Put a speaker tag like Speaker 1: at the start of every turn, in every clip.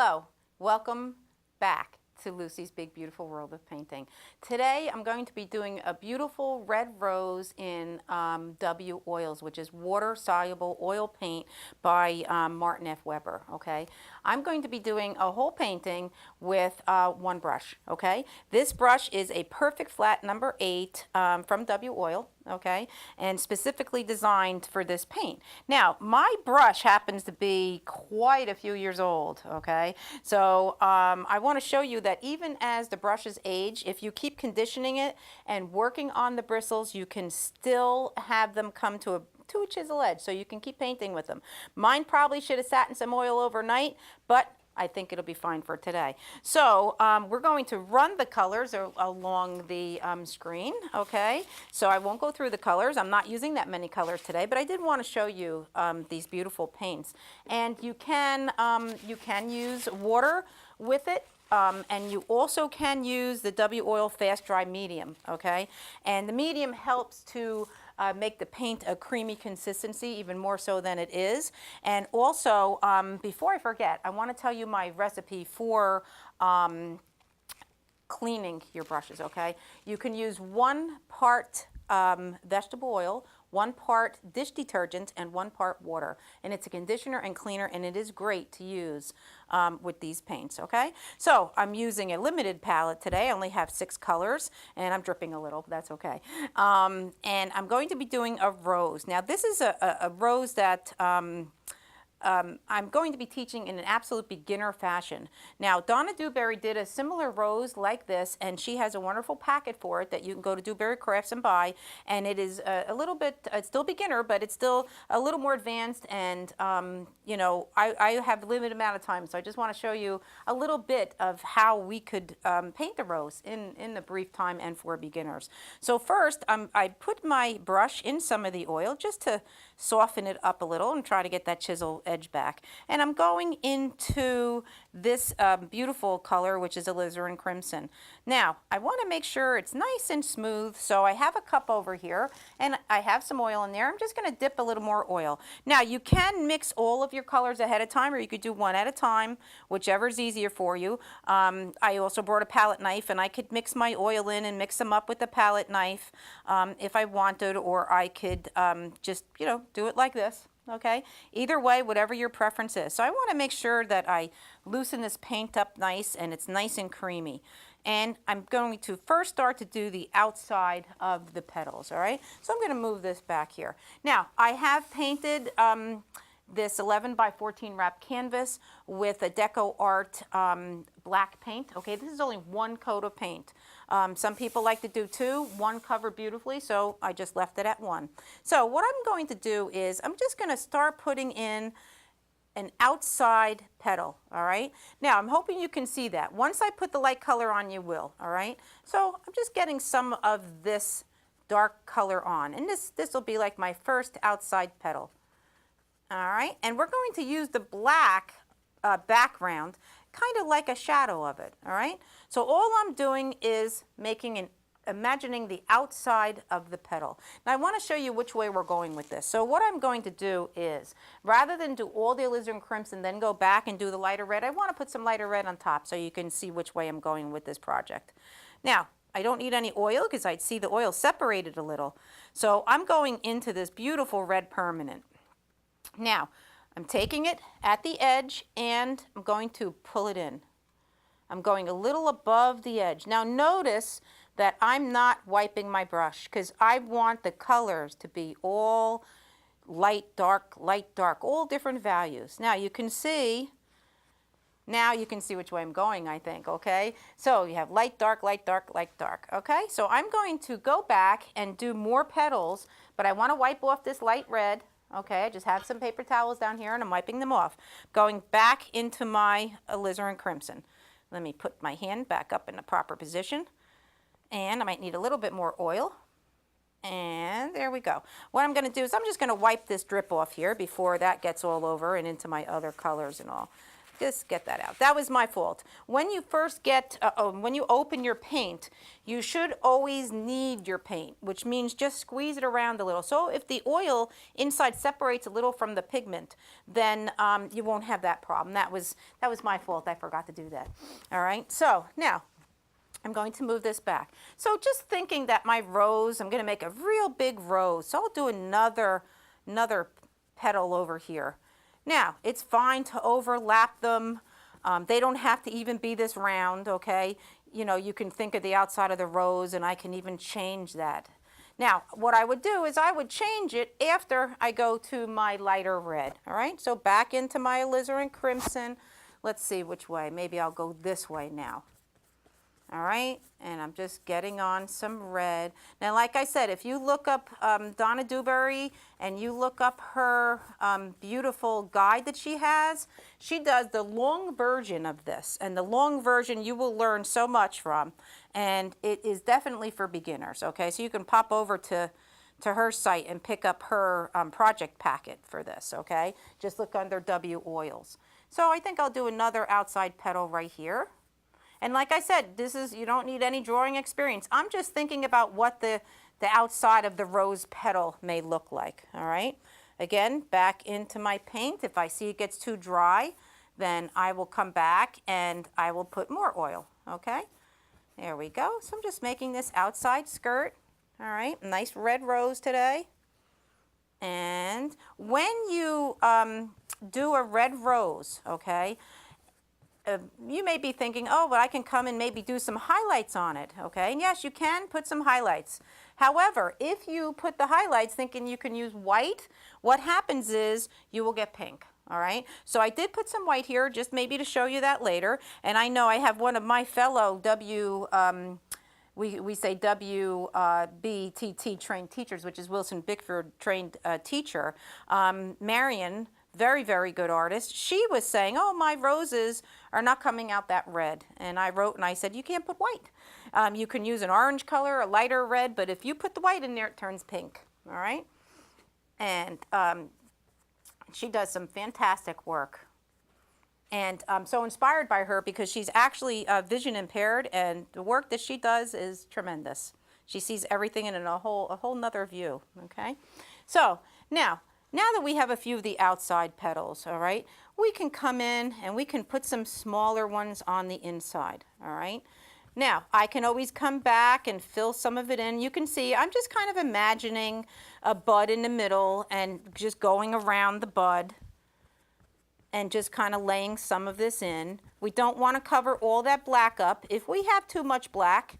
Speaker 1: Hello, welcome back to Lucy's Big Beautiful World of Painting. Today I'm going to be doing a beautiful red rose in W Oils, which is water soluble oil paint by Martin F. Weber. Okay, I'm going to be doing a whole painting with one brush. Okay, this brush is a perfect flat number 8 from W Oil. Okay, and specifically designed for this paint. Now, my brush happens to be quite a few years old. Okay, so I want to show you that even as the brushes age, if you keep conditioning it and working on the bristles, you can still have them come to a chisel edge, so you can keep painting with them. Mine probably should have sat in some oil overnight, but I think it'll be fine for today. So we're going to run the colors along the screen, okay? So I won't go through the colors. I'm not using that many colors today, but I did want to show you these beautiful paints. And you can use water with it. And you also can use the W Oil Fast Dry Medium, okay? And the medium helps to make the paint a creamy consistency, even more so than it is. And also, before I forget, I want to tell you my recipe for cleaning your brushes, okay? You can use 1 part vegetable oil, 1 part dish detergent, and 1 part water. And it's a conditioner and cleaner, and it is great to use with these paints, okay? So I'm using a limited palette today. I only have 6 colors, and I'm dripping a little, but that's okay. And I'm going to be doing a rose. Now, this is a rose that I'm going to be teaching in an absolute beginner fashion. Now, Donna Dewberry did a similar rose like this, and she has a wonderful packet for it that you can go to Dewberry Crafts and buy. And it is a little bit, it's still beginner, but it's still a little more advanced. And, you know, I have a limited amount of time, so I just want to show you a little bit of how we could paint the rose in the brief time and for beginners. So first, I put my brush in some of the oil just to soften it up a little and try to get that chisel edge back. And I'm going into this beautiful color, which is alizarin crimson. Now, I want to make sure it's nice and smooth, so I have a cup over here, and I have some oil in there. I'm just going to dip a little more oil. Now, you can mix all of your colors ahead of time, or you could do one at a time, whichever is easier for you. I also brought a palette knife, and I could mix my oil in and mix them up with the palette knife if I wanted, or I could just, you know, do it like this. Okay, either way, whatever your preference is. So I want to make sure that I loosen this paint up nice and it's nice and creamy. And I'm going to first start to do the outside of the petals, all right? So I'm going to move this back here. Now, I have painted this 11 by 14 wrap canvas with a Deco Art black paint. Okay, this is only 1 coat of paint. Some people like to do 2. 1 covered beautifully, so I just left it at 1. So what I'm going to do is I'm just going to start putting in an outside petal, all right? Now, I'm hoping you can see that. Once I put the light color on, you will, all right? So I'm just getting some of this dark color on, and this will be like my first outside petal. All right, and we're going to use the black background, kind of like a shadow of it, all right? So all I'm doing is imagining the outside of the petal. Now I want to show you which way we're going with this. So what I'm going to do is, rather than do all the alizarin crimson, then go back and do the lighter red, I want to put some lighter red on top so you can see which way I'm going with this project. Now, I don't need any oil because I'd see the oil separated a little. So I'm going into this beautiful red permanent. Now, I'm taking it at the edge and I'm going to pull it in. I'm going a little above the edge. Now notice that I'm not wiping my brush because I want the colors to be all light, dark, all different values. Now you can see which way I'm going, I think, okay? So you have light, dark, light, dark, light, dark, okay? So I'm going to go back and do more petals, but I want to wipe off this light red. Okay, I just have some paper towels down here and I'm wiping them off. Going back into my alizarin crimson. Let me put my hand back up in the proper position. And I might need a little bit more oil. And there we go. What I'm going to do is I'm just going to wipe this drip off here before that gets all over and into my other colors and all. Just get that out. That was my fault. When you first when you open your paint, you should always knead your paint, which means just squeeze it around a little. So if the oil inside separates a little from the pigment, then you won't have that problem. That was my fault. I forgot to do that. All right. So now I'm going to move this back. So just thinking that my rose, I'm going to make a real big rose. So I'll do another petal over here. Now, it's fine to overlap them. They don't have to even be this round, okay? You know, you can think of the outside of the rose, and I can even change that. Now, what I would do is I would change it after I go to my lighter red, all right? So back into my alizarin crimson. Let's see which way. Maybe I'll go this way now. All right, and I'm just getting on some red. Now, like I said, if you look up Donna Dewberry and you look up her beautiful guide that she has, she does the long version of this. And the long version you will learn so much from. And it is definitely for beginners, okay? So you can pop over to her site and pick up her project packet for this, okay? Just look under W Oils. So I think I'll do another outside petal right here. And like I said, you don't need any drawing experience. I'm just thinking about what the outside of the rose petal may look like, all right? Again, back into my paint. If I see it gets too dry, then I will come back and I will put more oil, okay? There we go. So I'm just making this outside skirt, all right? Nice red rose today. And when you do a red rose, okay, you may be thinking, oh, but I can come and maybe do some highlights on it, okay? And yes, you can put some highlights. However, if you put the highlights thinking you can use white, what happens is you will get pink, all right? So I did put some white here, just maybe to show you that later. And I know I have one of my fellow we say WBTT trained teachers, which is Wilson Bickford trained teacher, Marion, very, very good artist. She was saying, oh, my roses are not coming out that red. And I wrote and I said, you can't put white. You can use an orange color, a lighter red, but if you put the white in there, it turns pink, all right? And she does some fantastic work. And I'm so inspired by her because she's actually vision impaired, and the work that she does is tremendous. She sees everything in a whole nother view, okay? So now that we have a few of the outside petals, all right, we can come in and we can put some smaller ones on the inside, all right? Now, I can always come back and fill some of it in. You can see I'm just kind of imagining a bud in the middle and just going around the bud and just kind of laying some of this in. We don't want to cover all that black up. If we have too much black,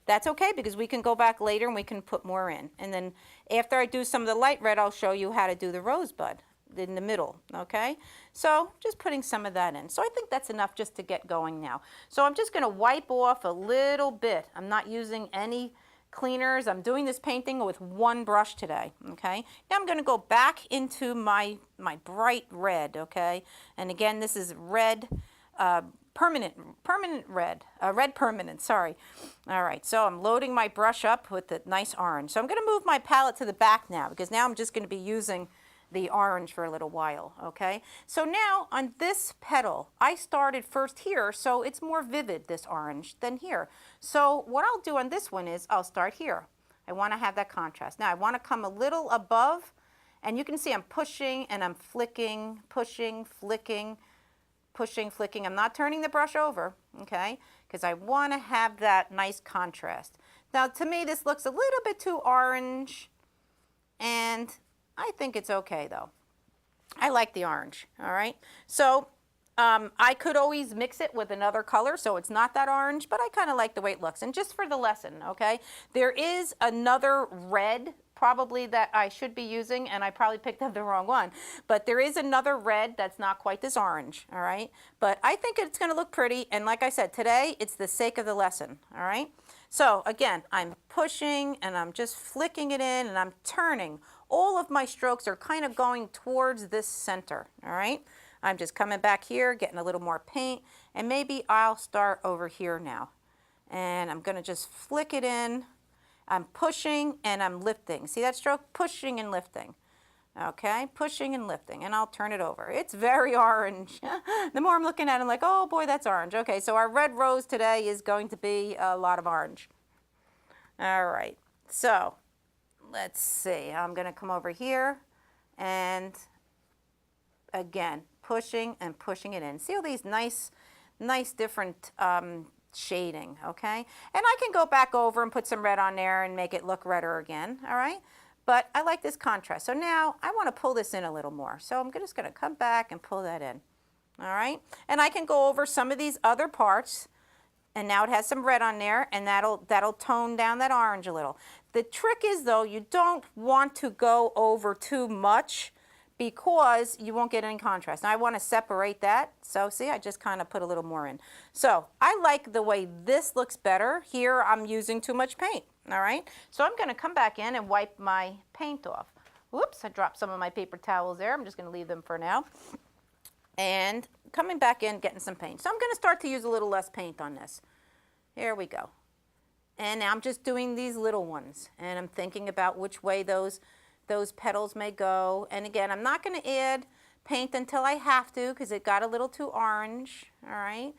Speaker 1: that's okay, because we can go back later and we can put more in. And then after I do some of the light red, I'll show you how to do the rosebud in the middle, okay? So just putting some of that in. So I think that's enough just to get going now. So I'm just gonna wipe off a little bit. I'm not using any cleaners. I'm doing this painting with one brush today, okay? Now I'm gonna go back into my bright red, okay? And again, this is red, permanent red, red permanent, sorry. All right, so I'm loading my brush up with the nice orange. So I'm gonna move my palette to the back now, because now I'm just gonna be using the orange for a little while, okay? So now on this petal, I started first here, so it's more vivid, this orange, than here. So what I'll do on this one is I'll start here. I wanna have that contrast. Now I wanna come a little above, and you can see I'm pushing and I'm flicking, pushing, flicking, pushing, flicking. I'm not turning the brush over, okay? Because I want to have that nice contrast. Now, to me, this looks a little bit too orange, and I think it's okay, though. I like the orange, all right? So I could always mix it with another color, so it's not that orange, but I kind of like the way it looks. And just for the lesson, okay, there is another red probably that I should be using, and I probably picked up the wrong one. But there is another red that's not quite this orange, all right? But I think it's gonna look pretty, and like I said, today, it's the sake of the lesson, all right? So again, I'm pushing, and I'm just flicking it in, and I'm turning. All of my strokes are kind of going towards this center, all right? I'm just coming back here, getting a little more paint, and maybe I'll start over here now. And I'm gonna just flick it in. I'm pushing and I'm lifting. See that stroke? Pushing and lifting. Okay, pushing and lifting, and I'll turn it over. It's very orange. The more I'm looking at it, I'm like, oh boy, that's orange. Okay, so our red rose today is going to be a lot of orange. All right, so let's see. I'm going to come over here and again, pushing and pushing it in. See all these nice different shading, okay? And I can go back over and put some red on there and make it look redder again, all right? But I like this contrast. So now I want to pull this in a little more. So I'm just going to come back and pull that in, all right? And I can go over some of these other parts, and now it has some red on there, and that'll tone down that orange a little. The trick is, though, you don't want to go over too much because you won't get any contrast. Now I want to separate that. So see, I just kind of put a little more in. So I like the way this looks better. Here I'm using too much paint, all right? So I'm going to come back in and wipe my paint off. Whoops, I dropped some of my paper towels there. I'm just going to leave them for now. And coming back in, getting some paint. So I'm going to start to use a little less paint on this. Here we go. And now I'm just doing these little ones. And I'm thinking about which way those petals may go. And again, I'm not going to add paint until I have to because it got a little too orange, all right?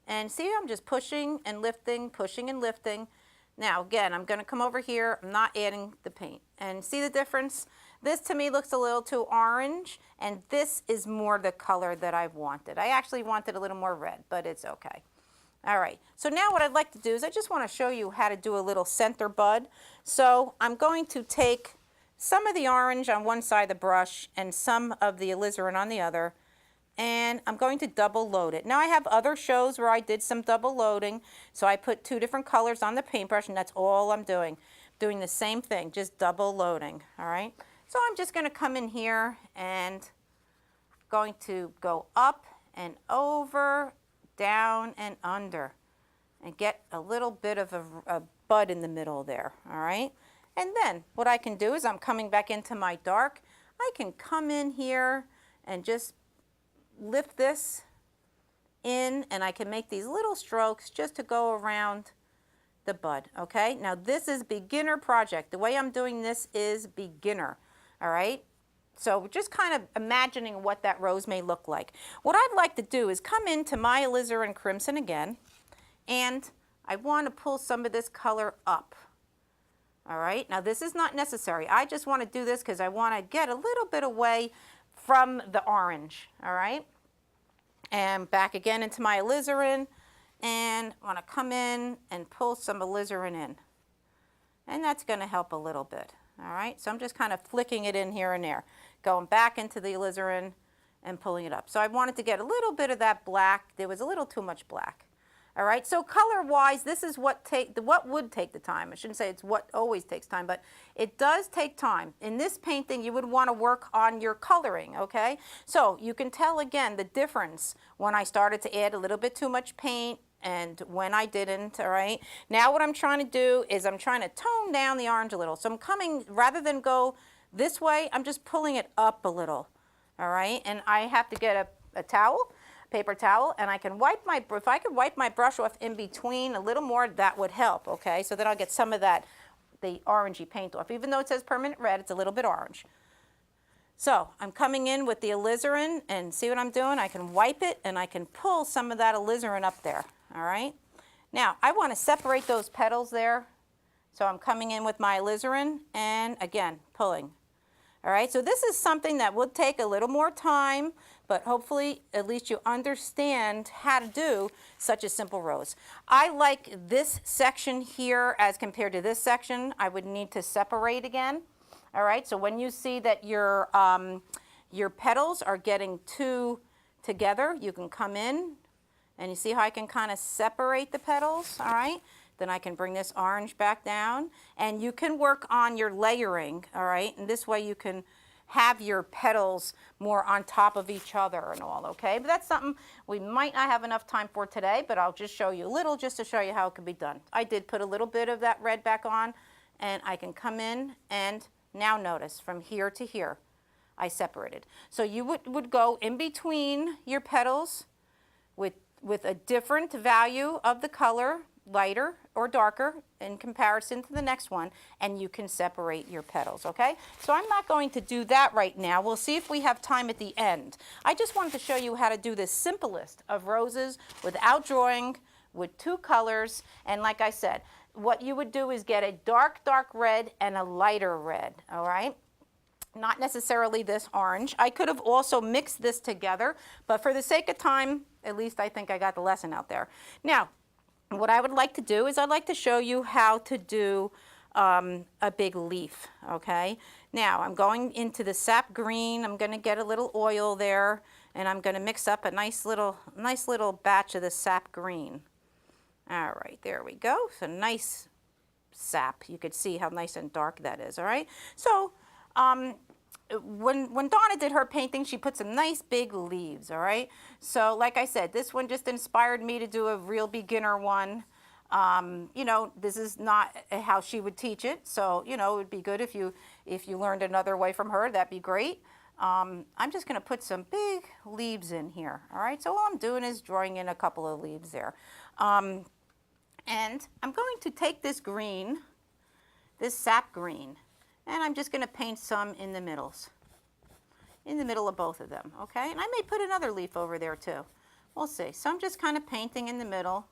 Speaker 1: And see, I'm just pushing and lifting, pushing and lifting. Now, again, I'm going to come over here. I'm not adding the paint. And see the difference? This to me looks a little too orange, and this is more the color that I wanted. I actually wanted a little more red, but it's okay. All right, so now what I'd like to do is I just want to show you how to do a little center bud. So I'm going to take some of the orange on one side of the brush and some of the alizarin on the other, and I'm going to double load it. Now I have other shows where I did some double loading, so I put 2 different colors on the paintbrush, and that's all I'm doing. Doing the same thing, just double loading, all right? So I'm just going to come in here and going to go up and over, down and under, and get a little bit of a bud in the middle there, all right? And then what I can do is I'm coming back into my dark. I can come in here and just lift this in, and I can make these little strokes just to go around the bud, okay? Now this is beginner project. The way I'm doing this is beginner, all right? So just kind of imagining what that rose may look like. What I'd like to do is come into my alizarin crimson again, and I want to pull some of this color up. All right, now this is not necessary. I just want to do this because I want to get a little bit away from the orange, all right? And back again into my alizarin, and I want to come in and pull some alizarin in. And that's going to help a little bit, all right? So I'm just kind of flicking it in here and there, going back into the alizarin and pulling it up. So I wanted to get a little bit of that black. There was a little too much black. All right, so color-wise, this is what would take the time. I shouldn't say it's what always takes time, but it does take time. In this painting, you would want to work on your coloring, okay? So you can tell, again, the difference when I started to add a little bit too much paint and when I didn't, all right? Now what I'm trying to do is I'm trying to tone down the orange a little. So I'm coming, rather than go this way, I'm just pulling it up a little, all right? And I have to get a towel, paper towel, and I can wipe if I could wipe my brush off in between a little more, that would help, okay? So then I'll get some of the orangey paint off. Even though it says permanent red, it's a little bit orange. So I'm coming in with the alizarin, and see what I'm doing? I can wipe it, and I can pull some of that alizarin up there, all right? Now, I want to separate those petals there. So I'm coming in with my alizarin, and again, pulling. All right, so this is something that would take a little more time, but hopefully at least you understand how to do such a simple rose. I like this section here as compared to this section. I would need to separate again. All right, so when you see that your petals are getting too together, you can come in and you see how I can kind of separate the petals, all right? Then I can bring this orange back down, and you can work on your layering, all right? And this way you can have your petals more on top of each other and all, okay? But that's something we might not have enough time for today, but I'll just show you a little just to show you how it can be done. I did put a little bit of that red back on, and I can come in and now notice from here to here, I separated. So you would go in between your petals with a different value of the color, lighter, or darker in comparison to the next one, and you can separate your petals, okay? So I'm not going to do that right now. We'll see if we have time at the end. I just wanted to show you how to do the simplest of roses without drawing, with 2 colors, and like I said, what you would do is get a dark, dark red and a lighter red, all right? Not necessarily this orange. I could have also mixed this together, but for the sake of time, at least I think I got the lesson out there. Now, what I would like to do is I'd like to show you how to do a big leaf, okay? Now, I'm going into the sap green. I'm going to get a little oil there, and I'm going to mix up a nice little batch of the sap green. All right, there we go. So nice sap. You could see how nice and dark that is, all right? So when Donna did her painting, she put some nice big leaves, all right? So like I said, this one just inspired me to do a real beginner one. You know, this is not how she would teach it, so, you know, it would be good if you learned another way from her. That'd be great. I'm just going to put some big leaves in here, all right? So all I'm doing is drawing in a couple of leaves there. And I'm going to take this green, this sap green, and I'm just going to paint some in the middles, in the middle of both of them, okay? And I may put another leaf over there too. We'll see. So I'm just kind of painting in the middle,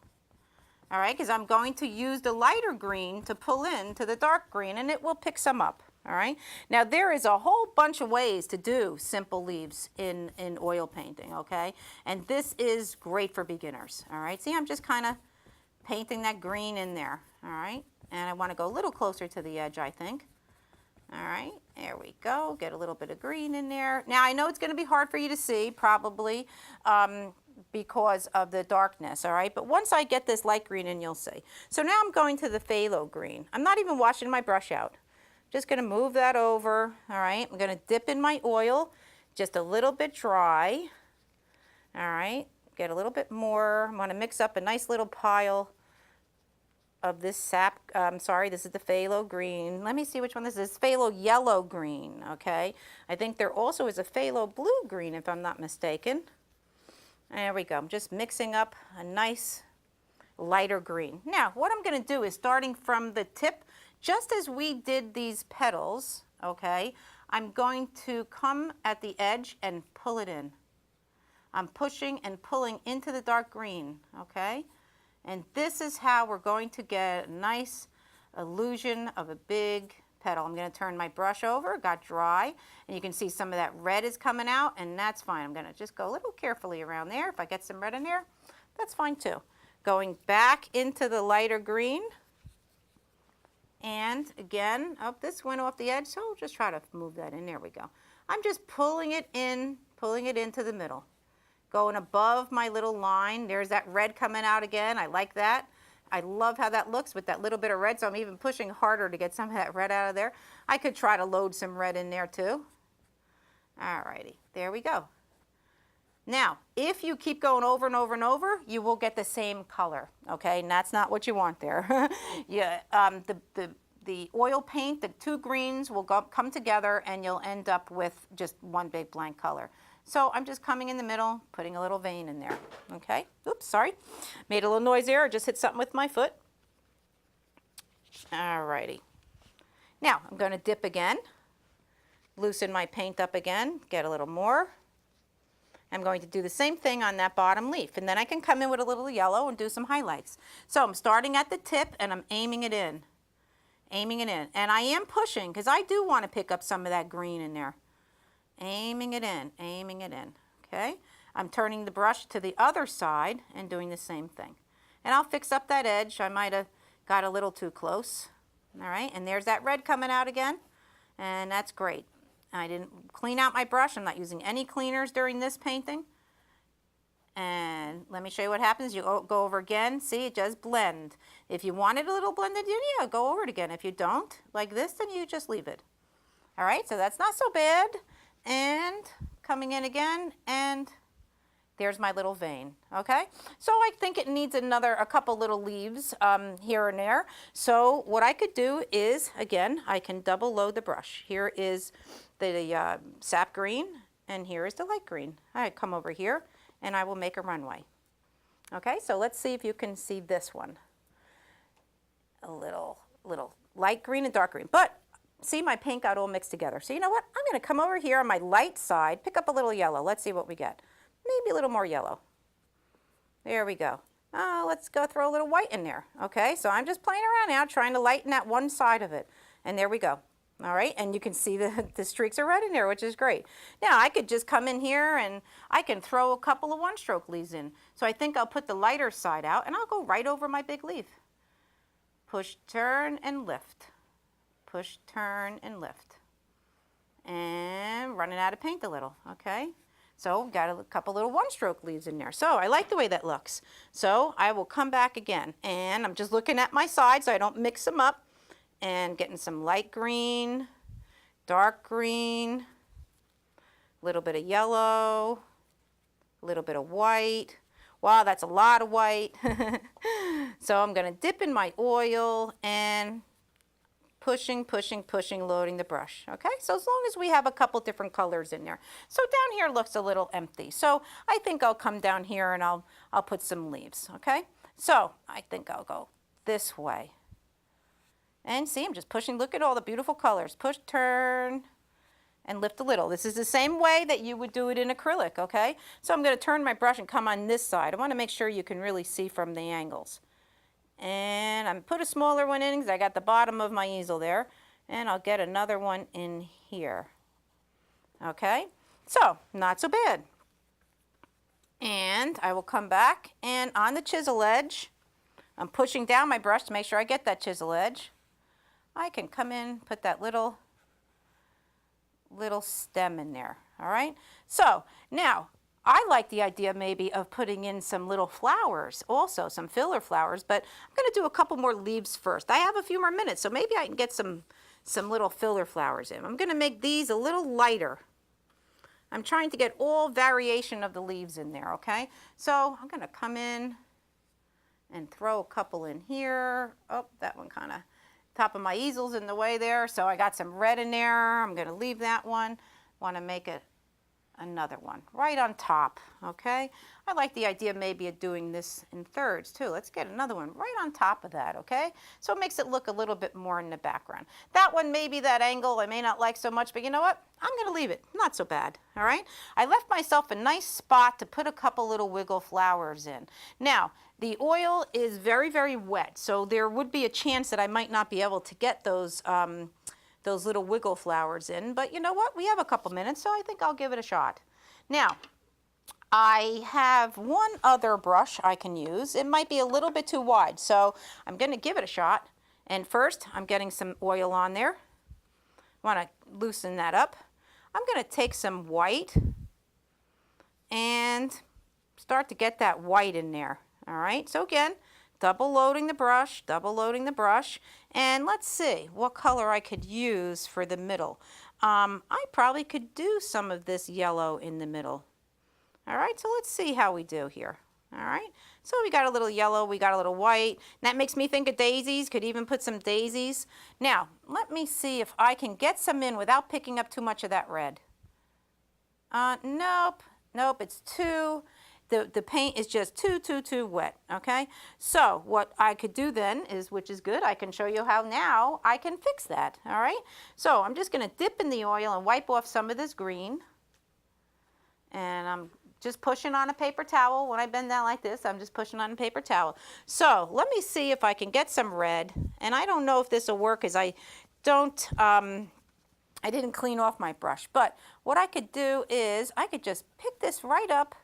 Speaker 1: all right, because I'm going to use the lighter green to pull into the dark green, and it will pick some up, all right? Now, there is a whole bunch of ways to do simple leaves in oil painting, okay? And this is great for beginners, all right? See, I'm just kind of painting that green in there, all right? And I want to go a little closer to the edge, I think. All right, there we go. Get a little bit of green in there. Now, I know it's going to be hard for you to see, probably, because of the darkness, all right? But once I get this light green in, you'll see. So now I'm going to the phthalo green. I'm not even washing my brush out. Just going to move that over, all right? I'm going to dip in my oil, just a little bit dry, all right? Get a little bit more. I'm going to mix up a nice little pile of this sap, this is the phthalo green. Let me see which one this is. Phthalo yellow green, okay? I think there also is a phthalo blue green, if I'm not mistaken. There we go. I'm just mixing up a nice lighter green. Now, what I'm going to do is, starting from the tip, just as we did these petals, okay, I'm going to come at the edge and pull it in. I'm pushing and pulling into the dark green, okay? And this is how we're going to get a nice illusion of a big petal. I'm going to turn my brush over, got dry, and you can see some of that red is coming out, and that's fine. I'm going to just go a little carefully around there. If I get some red in there, that's fine too. Going back into the lighter green, and again, this went off the edge, so I'll just try to move that in. There we go. I'm just pulling it into the middle. Going above my little line. There's that red coming out again. I like that. I love how that looks with that little bit of red, so I'm even pushing harder to get some of that red out of there. I could try to load some red in there too. All righty, there we go. Now, if you keep going over and over and over, you will get the same color, okay? And that's not what you want there. Yeah, the oil paint, the 2 greens will come together, and you'll end up with just one big blank color. So I'm just coming in the middle, putting a little vein in there, okay? Oops, sorry. Made a little noise there. I just hit something with my foot. All righty. Now, I'm going to dip again, loosen my paint up again, get a little more. I'm going to do the same thing on that bottom leaf, and then I can come in with a little yellow and do some highlights. So I'm starting at the tip, and I'm aiming it in. And I am pushing, because I do want to pick up some of that green in there. Aiming it in, okay? I'm turning the brush to the other side and doing the same thing. And I'll fix up that edge. I might have got a little too close, all right? And there's that red coming out again, and that's great. I didn't clean out my brush. I'm not using any cleaners during this painting. And let me show you what happens. You go over again. See, it does blend. If you want it a little blended, yeah, go over it again. If you don't, like this, then you just leave it. All right, so that's not so bad. And coming in again, and there's my little vein, okay? So I think it needs a couple little leaves here and there. So what I could do is, again, I can double load the brush. Here is the sap green, and here is the light green. I come over here, and I will make a runway. Okay, so let's see if you can see this one. a little light green and dark green. But see, my paint got all mixed together. So you know what? I'm going to come over here on my light side, pick up a little yellow. Let's see what we get. Maybe a little more yellow. There we go. Let's go throw a little white in there. Okay, so I'm just playing around now, trying to lighten that one side of it. And there we go. All right, and you can see the streaks are red in there, which is great. Now, I could just come in here and I can throw a couple of one-stroke leaves in. So I think I'll put the lighter side out and I'll go right over my big leaf. Push, turn, and lift. Push, turn, and lift. And running out of paint a little, okay? So got a couple little one-stroke leaves in there. So I like the way that looks. So I will come back again, and I'm just looking at my side so I don't mix them up, and getting some light green, dark green, a little bit of yellow, a little bit of white. Wow, that's a lot of white. So I'm going to dip in my oil and pushing, pushing, pushing, loading the brush. Okay, so as long as we have a couple different colors in there. So down here looks a little empty. So I think I'll come down here and I'll put some leaves. Okay, so I think I'll go this way. And see, I'm just pushing. Look at all the beautiful colors. Push, turn, and lift a little. This is the same way that you would do it in acrylic, okay? So I'm going to turn my brush and come on this side. I want to make sure you can really see from the angles. And I'm put a smaller one in because I got the bottom of my easel there. And I'll get another one in here. Okay, so not so bad. And I will come back and on the chisel edge, I'm pushing down my brush to make sure I get that chisel edge. I can come in, put that little stem in there, all right? So now, I like the idea maybe of putting in some little flowers also, some filler flowers, but I'm gonna do a couple more leaves first. I have a few more minutes, so maybe I can get some little filler flowers in. I'm gonna make these a little lighter. I'm trying to get all variation of the leaves in there, okay? So I'm gonna come in and throw a couple in here. Oh, that one kinda, top of my easel's in the way there, so I got some red in there. I'm gonna leave that one. Wanna make it another one right on top, okay? I like the idea maybe of doing this in thirds too. Let's get another one right on top of that, okay? So it makes it look a little bit more in the background. That one, maybe that angle I may not like so much, but you know what? I'm gonna leave it, not so bad, all right? I left myself a nice spot to put a couple little wiggle flowers in. Now, the oil is very, very wet, so there would be a chance that I might not be able to get those little wiggle flowers in, but you know what? We have a couple minutes, so I think I'll give it a shot. Now, I have one other brush I can use. It might be a little bit too wide, so I'm going to give it a shot. And first, I'm getting some oil on there. Want to loosen that up. I'm going to take some white and start to get that white in there. All right, so again, double loading the brush, and let's see what color I could use for the middle. I probably could do some of this yellow in the middle. All right, so let's see how we do here. All right, so we got a little yellow, we got a little white. That makes me think of daisies, could even put some daisies. Now, let me see if I can get some in without picking up too much of that red. Nope, it's too... The paint is just too wet, okay? So what I could do then is, which is good, I can show you how now I can fix that, all right? So I'm just gonna dip in the oil and wipe off some of this green. And I'm just pushing on a paper towel. When I bend down like this, I'm just pushing on a paper towel. So let me see if I can get some red. And I don't know if this will work, as I didn't clean off my brush. But what I could do is, I could just pick this right up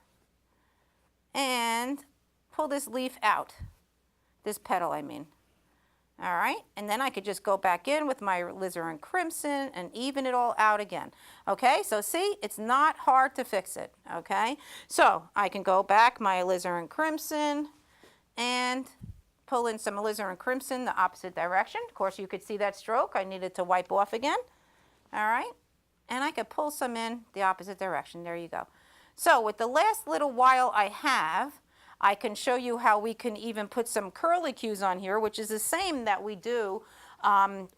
Speaker 1: and pull this leaf out, this petal I mean. All right, and then I could just go back in with my alizarin crimson and even it all out again. Okay, so see, it's not hard to fix it, okay? So I can go back my alizarin crimson and pull in some alizarin crimson the opposite direction. Of course, you could see that stroke. I needed to wipe off again. All right, and I could pull some in the opposite direction. There you go. So with the last little while I have, I can show you how we can even put some curlicues on here, which is the same that we do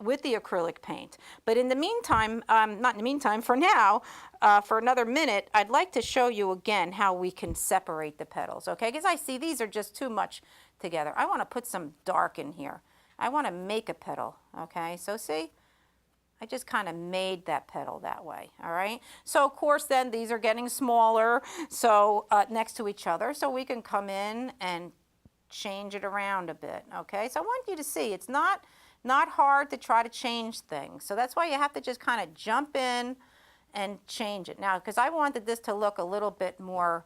Speaker 1: with the acrylic paint. But in the meantime, not in the meantime, for now, for another minute, I'd like to show you again how we can separate the petals, okay? Because I see these are just too much together. I want to put some dark in here. I want to make a petal, okay? So see, I just kind of made that petal that way, all right? So of course then these are getting smaller, so next to each other, so we can come in and change it around a bit, okay? So I want you to see it's not hard to try to change things. So that's why you have to just kind of jump in and change it. Now, because I wanted this to look a little bit more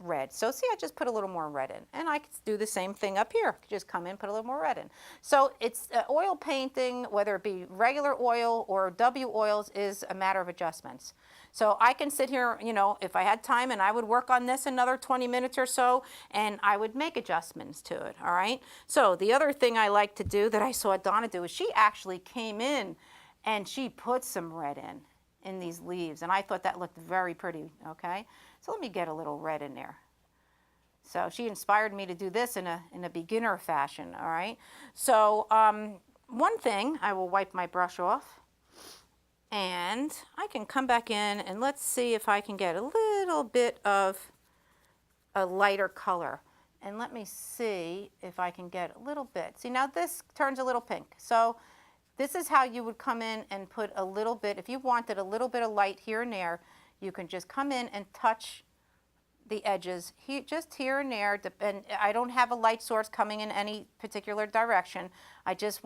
Speaker 1: red. So see, I just put a little more red in. And I could do the same thing up here. Just come in, put a little more red in. So it's oil painting, whether it be regular oil or W oils, is a matter of adjustments. So I can sit here, you know, if I had time, and I would work on this another 20 minutes or so, and I would make adjustments to it, all right? So the other thing I like to do that I saw Donna do is she actually came in and she put some red in these leaves, and I thought that looked very pretty, okay? So let me get a little red in there. So she inspired me to do this in a beginner fashion, all right? So one thing, I will wipe my brush off, and I can come back in and let's see if I can get a little bit of a lighter color. And let me see if I can get a little bit. See, now this turns a little pink. So this is how you would come in and put a little bit, if you wanted a little bit of light here and there, you can just come in and touch the edges, just here and there. And I don't have a light source coming in any particular direction. I just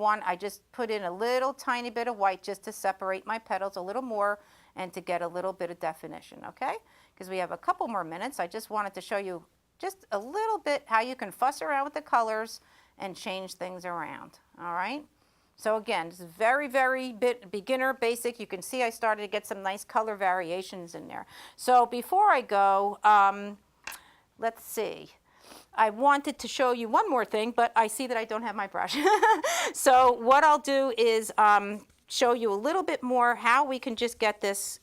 Speaker 1: put in a little tiny bit of white just to separate my petals a little more and to get a little bit of definition, okay? Because we have a couple more minutes. I just wanted to show you just a little bit how you can fuss around with the colors and change things around, all right? So again, this is very, very beginner, basic. You can see I started to get some nice color variations in there. So before I go, let's see. I wanted to show you one more thing, but I see that I don't have my brush. So what I'll do is show you a little bit more how we can just get this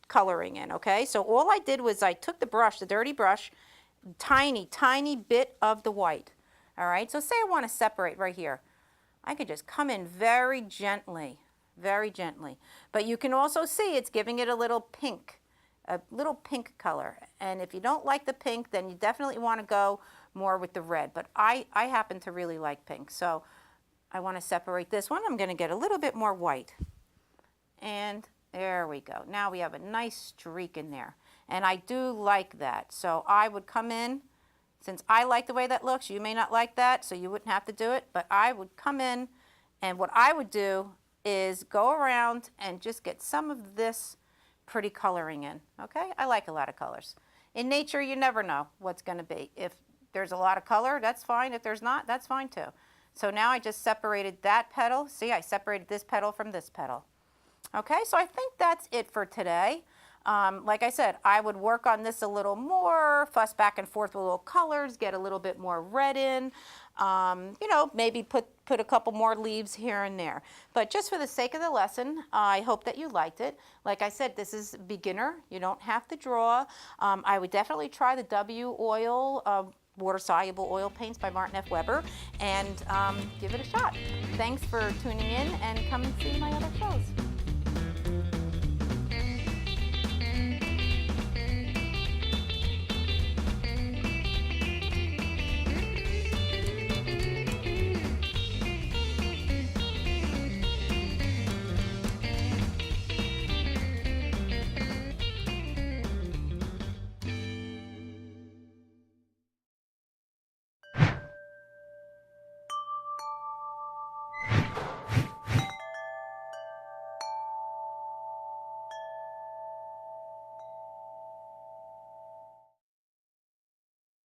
Speaker 1: coloring in, okay? So all I did was I took the brush, the dirty brush, tiny, tiny bit of the white, all right? So say I want to separate right here. I could just come in very gently, but you can also see it's giving it a little pink color. And if you don't like the pink, then you definitely want to go more with the red. But I happen to really like pink, so I want to separate this one. I'm going to get a little bit more white. And there we go. Now we have a nice streak in there. And I do like that. So I would come in. Since I like the way that looks, you may not like that, so you wouldn't have to do it, but I would come in, and what I would do is go around and just get some of this pretty coloring in, okay? I like a lot of colors. In nature, you never know what's going to be. If there's a lot of color, that's fine. If there's not, that's fine too. So now I just separated that petal. See, I separated this petal from this petal. Okay, so I think that's it for today. Like I said, I would work on this a little more, fuss back and forth with little colors, get a little bit more red in, you know, maybe put a couple more leaves here and there. But just for the sake of the lesson, I hope that you liked it. Like I said, this is beginner. You don't have to draw. I would definitely try the W oil, water-soluble oil paints by Martin F. Weber, and give it a shot. Thanks for tuning in, and come and see my other shows.